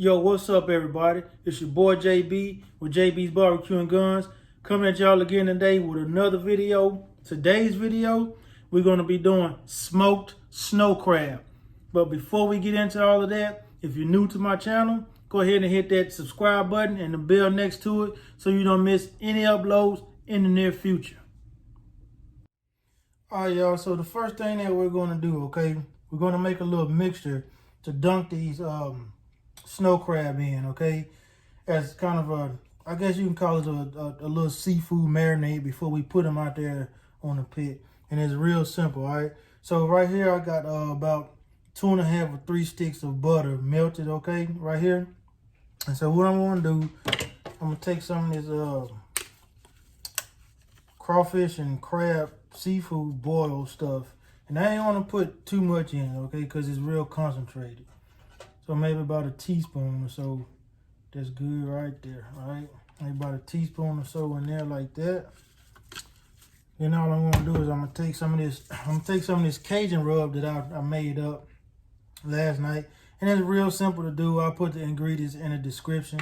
Yo, what's up, everybody? It's your boy JB with JB's Barbecue and Guns, coming at y'all again today with another video. Today's video, we're going to be doing smoked snow crab. But before we get into all of that, if you're new to my channel, go ahead and hit that subscribe button and the bell next to it so you don't miss any uploads in the near future. All right, y'all, so the first thing that we're going to do, okay, we're going to make a little mixture to dunk these snow crab in, okay, as kind of a, I guess you can call it a little seafood marinade before we put them out there on the pit. And it's real simple, all right? So right here I got about 2.5 or 3 sticks of butter melted, okay, right here. And so what I'm going to do, I'm going to take some of this crawfish and crab seafood boil stuff, and I ain't want to put too much in it, okay, because it's real concentrated. So maybe about a teaspoon or so. That's good right there, all right? Maybe about a teaspoon or so in there like that. Then all I'm gonna do is I'm gonna take some of this Cajun rub that I made up last night. And it's real simple to do. I'll put the ingredients in the description.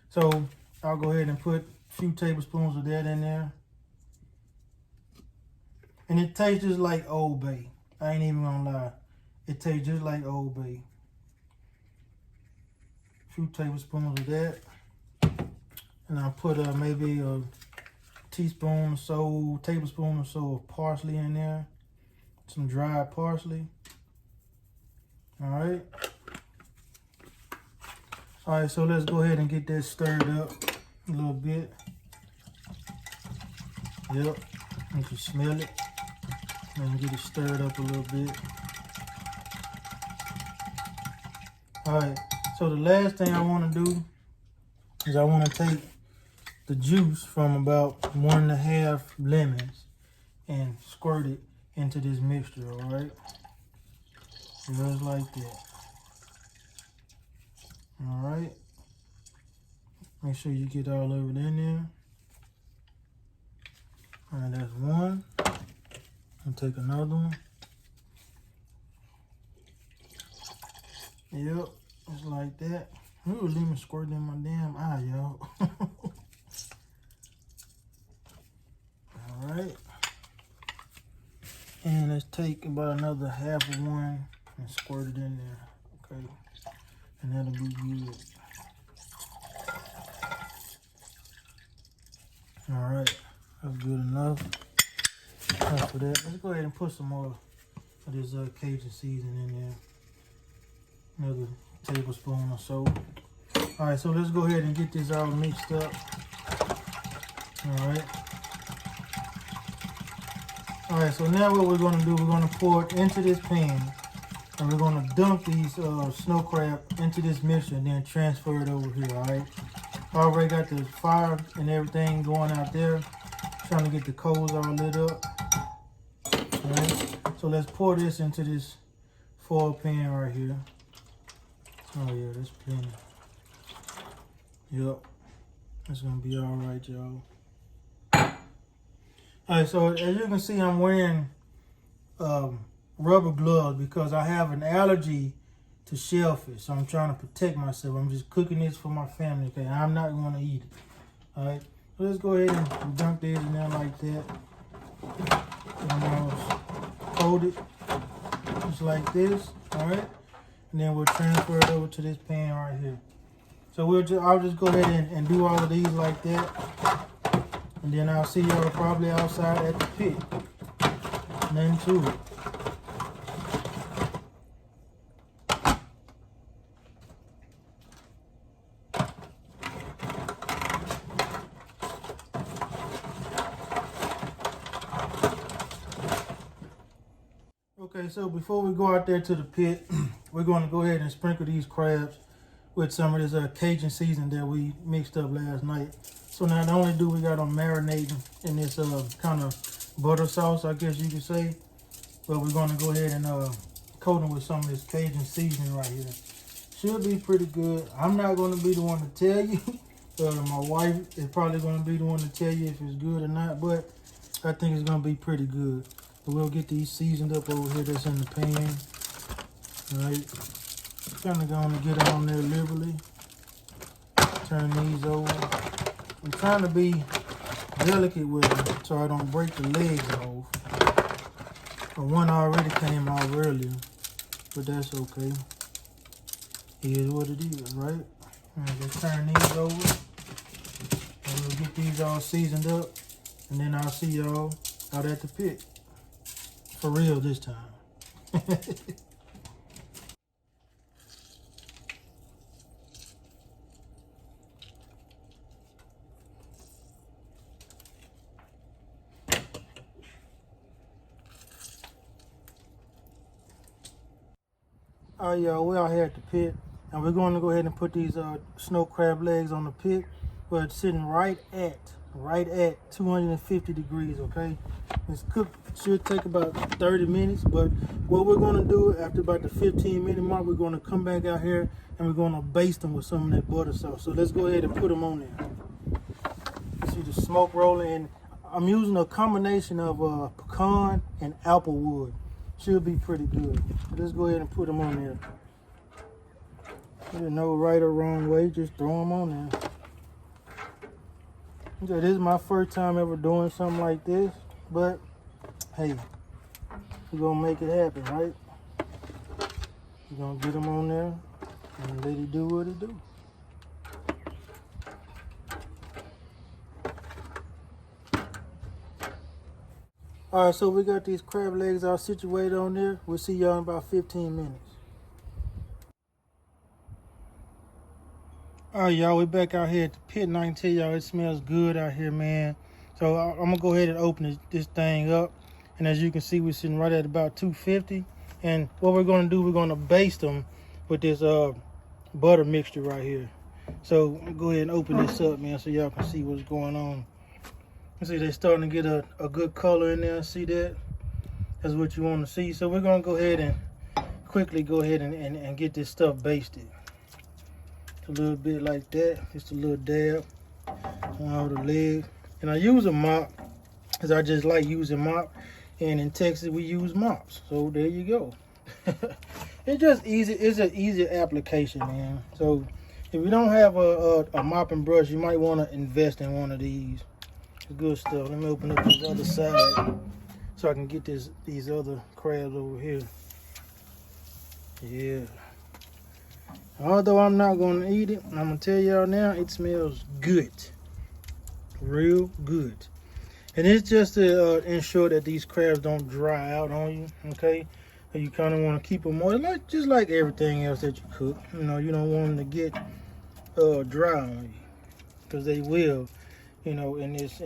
So I'll go ahead and put a few tablespoons of that in there. And it tastes just like Old Bay. I ain't even gonna lie. It tastes just like Old Bay. A few tablespoons of that. And I'll put maybe a tablespoon or so of parsley in there. Some dried parsley. Alright. Alright, so let's go ahead and get that stirred up a little bit. Yep. You can smell it. And get it stirred up a little bit. Alright, so the last thing I want to do is I want to take the juice from about 1.5 lemons and squirt it into this mixture, alright? Just like that. Alright. Make sure you get all of it in there. Alright, that's one. I'll take another one. Yep, just like that. Ooh, lemon squirting in my damn eye, y'all. Alright. And let's take about another half of one and squirt it in there. Okay. And that'll be good. Alright. That's good enough. After that, let's go ahead and put some more of this Cajun seasoning in there. Another tablespoon or so. Alright, so let's go ahead and get this all mixed up. Alright. Alright, so now what we're going to do, we're going to pour it into this pan. And we're going to dunk these snow crab into this mixture and then transfer it over here, alright? I already got the fire and everything going out there. Trying to get the coals all lit up. Alright, so let's pour this into this foil pan right here. Oh yeah, that's plenty. Yep, that's gonna be all right, y'all. Alright, so as you can see, I'm wearing rubber gloves because I have an allergy to shellfish. So I'm trying to protect myself. I'm just cooking this for my family, okay? I'm not gonna eat it. Alright, so let's go ahead and dunk this in there like that. And fold it just like this, alright? And then we'll transfer it over to this pan right here. So I'll just go ahead and do all of these like that. And then I'll see y'all probably outside at the pit. Nothing to it. Okay, so before we go out there to the pit, we're going to go ahead and sprinkle these crabs with some of this Cajun seasoning that we mixed up last night. So not only do we got them marinating in this kind of butter sauce, I guess you could say, but we're going to go ahead and coat them with some of this Cajun seasoning right here. Should be pretty good. I'm not going to be the one to tell you. My wife is probably going to be the one to tell you if it's good or not, but I think it's going to be pretty good. But we'll get these seasoned up over here that's in the pan. All right. Kind of going to get it on there liberally. turn these over. I'm trying to be delicate with them so I don't break the legs off. But one already came off earlier, but that's okay. It is what it is, right? And just turn these over. And we'll get these all seasoned up. And then I'll see y'all out at the pit. For real this time. All right, y'all, we're out here at the pit, and we're going to go ahead and put these snow crab legs on the pit, but it's sitting right at 250 degrees, okay? It's cooked, should take about 30 minutes, but what we're going to do after about the 15-minute mark, we're going to come back out here, and we're going to baste them with some of that butter sauce. So let's go ahead and put them on there. See the smoke rolling, and I'm using a combination of pecan and apple wood. Should be pretty good. Let's go ahead and put them on there. There's no right or wrong way, just throw them on there. Okay, this is my first time ever doing something like this, but hey, we're gonna make it happen, right? We're gonna get them on there and let it do what it do. All right, so we got these crab legs all situated on there. We'll see y'all in about 15 minutes. All right, y'all, we're back out here at the pit, and I can tell y'all it smells good out here, man. So I'm gonna go ahead and open this thing up. And as you can see, we're sitting right at about 250. And what we're gonna do, we're gonna baste them with this butter mixture right here. So I'm gonna go ahead and open this up, man, so y'all can see what's going on. You see they're starting to get a good color in there. See that? That's what you want to see. So we're gonna go ahead and quickly go ahead and get this stuff basted. A little bit like that, just a little dab on all the legs. And I use a mop because I just like using mop. And in Texas we use mops. So there you go. It's just easy. It's an easy application, man. So if you don't have a mopping brush, you might want to invest in one of these. Good stuff. Let me open up this other side so I can get these other crabs over here. Yeah. Although I'm not gonna eat it, I'm gonna tell y'all now, it smells good. Real good. And it's just to ensure that these crabs don't dry out on you, okay? You kind of want to keep them moist, just like everything else that you cook. You know, you don't want them to get dry on you, because they will. You know, in this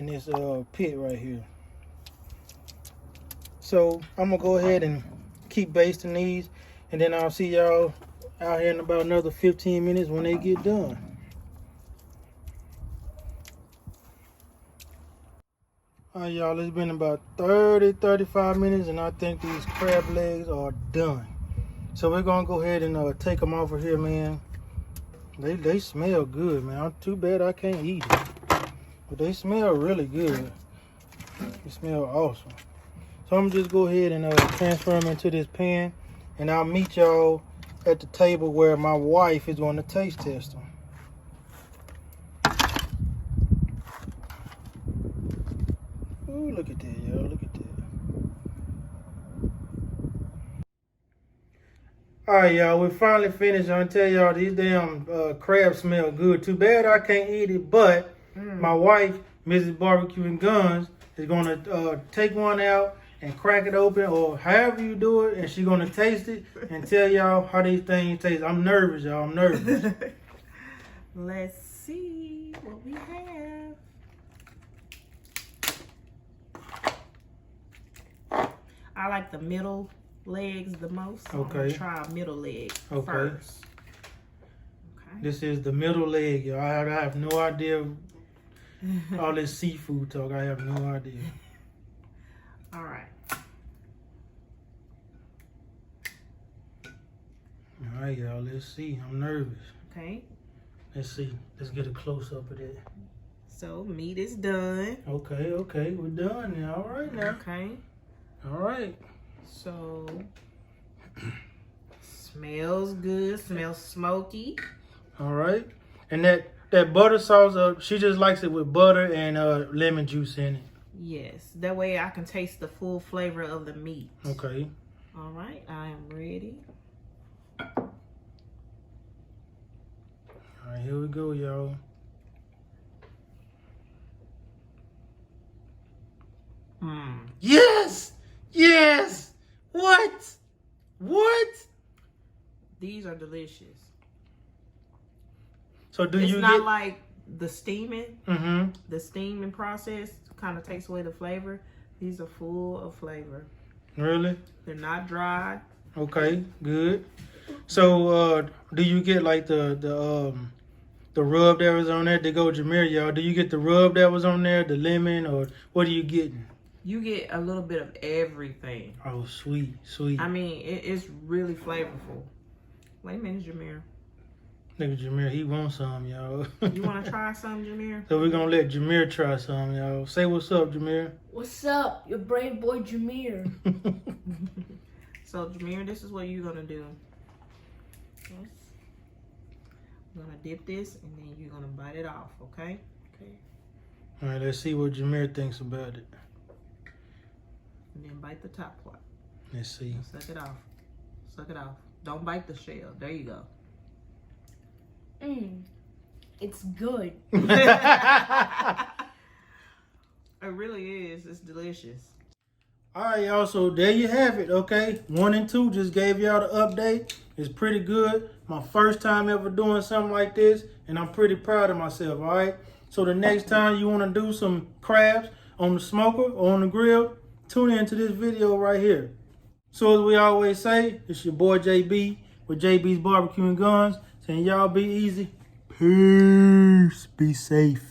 pit right here. So I'm gonna go ahead and keep basting these, and then I'll see y'all out here in about another 15 minutes when they get done. All right, y'all, it's been about 35 minutes, and I think these crab legs are done. So we're gonna go ahead and take them off of here, man. They smell good, man. Too bad I can't eat it. But they smell really good. They smell awesome. So I'm just go ahead and transfer them into this pan, and I'll meet y'all at the table where my wife is going to taste test them. Ooh, look at that, y'all. Look at that. All right, y'all. We finally finished. I'm gonna tell y'all these damn crabs smell good. Too bad I can't eat it, but my wife, Mrs. Barbecue and Guns, is going to take one out and crack it open, or however you do it, and she's going to taste it and tell y'all how these things taste. I'm nervous, y'all. I'm nervous. Let's see what we have. I like the middle legs the most. So Okay. I'm going to try middle leg first. Okay. This is the middle leg, y'all. I have no idea. All this seafood talk, I have no idea. All right. All right, y'all. Let's see. I'm nervous. Okay. Let's see. Let's get a close up of that. So meat is done. Okay. We're done now. All right now. Okay. All right. So smells good. Smells smoky. All right. And that that butter sauce, she just likes it with butter and lemon juice in it. Yes, that way I can taste the full flavor of the meat. Okay. All right, I am ready. All right, here we go, y'all. Yes! Yes! What? What? These are delicious. So do it's you not get... like the steaming. Mm-hmm. The steaming process kind of takes away the flavor. These are full of flavor. Really? They're not dry. Okay, good. So do you get like the rub that was on there to go Jameer, y'all? Do you get the rub that was on there, the lemon, or what are you getting? You get a little bit of everything. Oh, sweet, sweet. I mean, it's really flavorful. Wait a minute, Jameer. Nigga Jameer, he wants some, y'all. You want to try some, Jameer? So we're going to let Jameer try some, y'all. Say what's up, Jameer. What's up? Your brave boy Jameer. So, Jameer, this is what you're going to do. Yes. I'm going to dip this, and then you're going to bite it off, okay? Okay. All right, let's see what Jameer thinks about it. And then bite the top part. Let's see. Suck it off. Suck it off. Don't bite the shell. There you go. It's good. It really is. It's delicious. All right, y'all. So there you have it, okay? 1 and 2 just gave y'all the update. It's pretty good. My first time ever doing something like this, and I'm pretty proud of myself, all right? So the next time you want to do some crabs on the smoker or on the grill, tune into this video right here. So as we always say, it's your boy JB with JB's Barbecue and Guns, saying y'all be easy. Peace. Be safe.